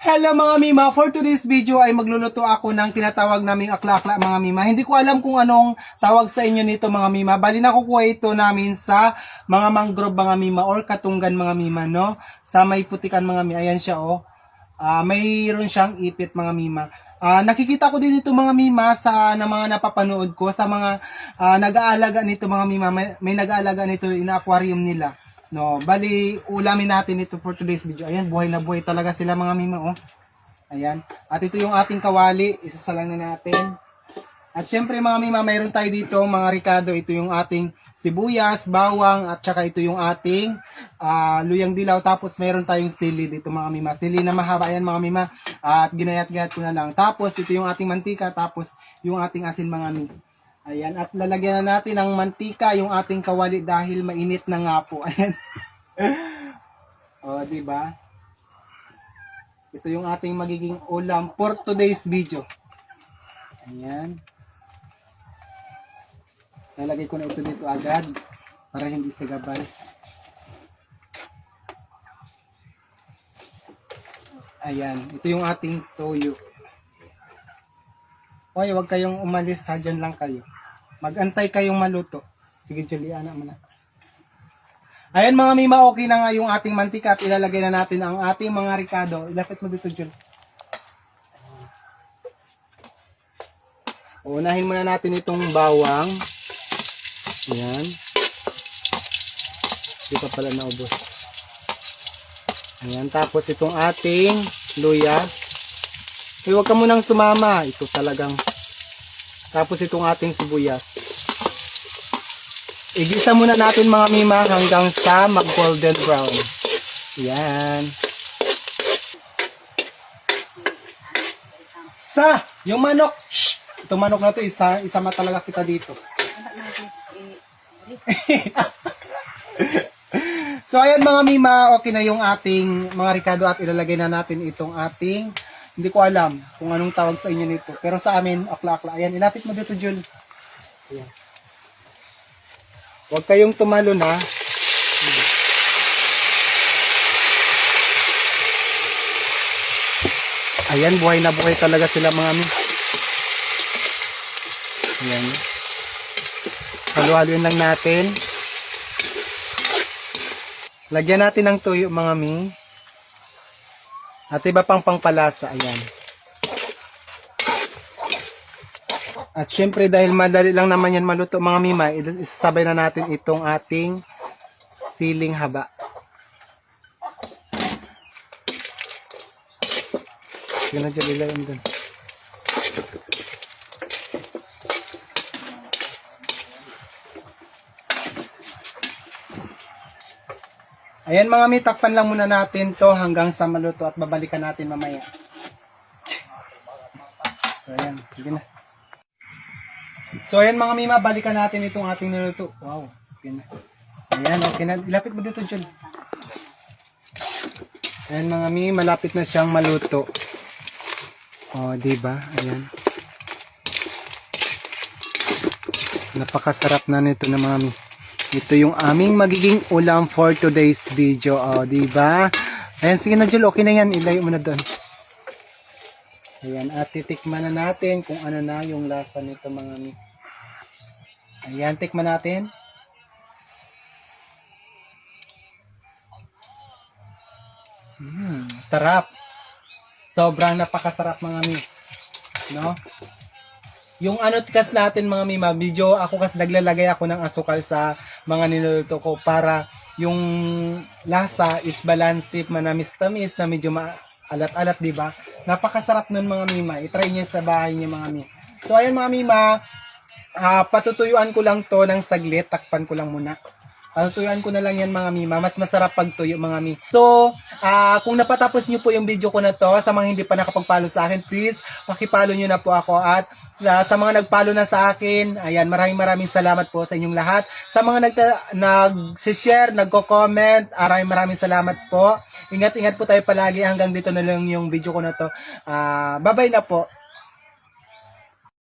Hello mga Mima, for today's video ay magluluto ako ng tinatawag naming akla-akla mga Mima. Hindi ko alam kung anong tawag sa inyo nito mga Mima. Bali nakukuha ito namin sa mga mangrove mga Mima or katunggan mga Mima, no? Sa may putikan mga Mima. Ayan siya oh. Mayroon siyang ipit mga Mima. Nakikita ko din ito mga Mima sa na mga napapanood ko sa mga nag-aalaga nito mga Mima. May nag-aalaga nito in aquarium nila. No, bali ulamin natin ito for today's video. Ayan, buhay na buhay talaga sila mga Mima oh. Ayan. At ito yung ating kawali, isasalang na natin. At syempre mga Mima, mayroon tayo dito mga Ricardo, ito yung ating sibuyas, bawang, at saka ito yung ating luyang dilaw. Tapos mayroon tayong sili dito mga Mima. Sili na mahaba yan mga Mima. At ginayat-gayat ko na lang. Tapos ito yung ating mantika, tapos yung ating asin mga Mima. Ayan, at lalagyan na natin ng mantika yung ating kawali dahil mainit na nga po. Ayan. O, di ba? Ito yung ating magiging ulam for today's video. Ayan. Lalagay ko na ito dito agad para hindi sagabal. Ayan, ito yung ating toyo. Hoy, huwag kayong umalis ha, dyan lang kayo. Mag-antay kayong maluto. Sige, Juliana mo na. Ayan mga Mima, okay na nga yung ating mantika at ilalagay na natin ang ating mga Ricardo. Ilapit mo dito, Jul. Unahin muna natin itong bawang. Ayan. Hindi pa pala naubos. Ayan, tapos itong ating luya. Eh, huwag ka munang sumama. Ito talagang. Tapos itong ating sibuyas. Igisa muna natin mga Mima hanggang sa mag-golden brown. Yan. Yung manok. Shh! Itong manok na to, isama talaga kita dito. So ayan mga Mima, okay na yung ating mga Ricardo at ilalagay na natin itong ating, hindi ko alam kung anong tawag sa inyo nito. Pero sa amin, akla-akla. Ayan, ilapit mo dito, Jul. Ayan. Huwag kayong tumalo na. Ayan, buhay na buhay talaga sila mga Mima. Ayan. Halo-haloin lang natin. Lagyan natin ng tuyo mga Mima. At iba pang pangpalasa, ayan. At syempre dahil madali lang naman yan maluto mga Mima, isasabay na natin itong ating siling haba. Sige na dyan, ilayin dun. Ayan mga Mi, takpan lang muna natin to hanggang sa maluto at babalikan natin mamaya. So ayan, sige na. So ayan mga Mima, balikan natin itong ating niluto. Wow, okay na. Ayan, okay na. Ilapit mo dito, Jun. Ayan mga Mi, malapit na siyang maluto. Oh, diba? Ayan. Napakasarap na nito na mga Mi. Ito yung aming magiging ulam for today's video. Oh, diba? Ayan, sige na Jul, okay na yan. Ilayo mo na doon. Ayan, at titikman na natin kung ano na yung lasa nito mga Mi. Ayan, tikman natin. Sarap. Sobrang napakasarap mga Mi. No? Yung ano tikas natin mga Mima, medyo ako kasi naglalagay ako ng asukal sa mga niluluto ko para yung lasa is balanced, manamis-tamis na medyo alat-alat, di ba? Napakasarap nun mga Mima. I-try niyo sa bahay niyo mga Mima. So ayan mga Mima, patutuyuan ko lang to ng saglit, takpan ko lang muna. Patutuyuan ko na lang yan mga Mima. Mas masarap pag tuyo mga Mi. So, kung napatapos nyo po yung video ko na to, sa mga hindi pa nakapag-follow sa akin, please, pakipollow nyo na po ako. At sa mga nag-follow na sa akin, ayan, maraming salamat po sa inyong lahat. Sa mga nag-share, nagko-comment, maraming salamat po. Ingat-ingat po tayo palagi. Hanggang dito na lang yung video ko na to. Bye-bye na po.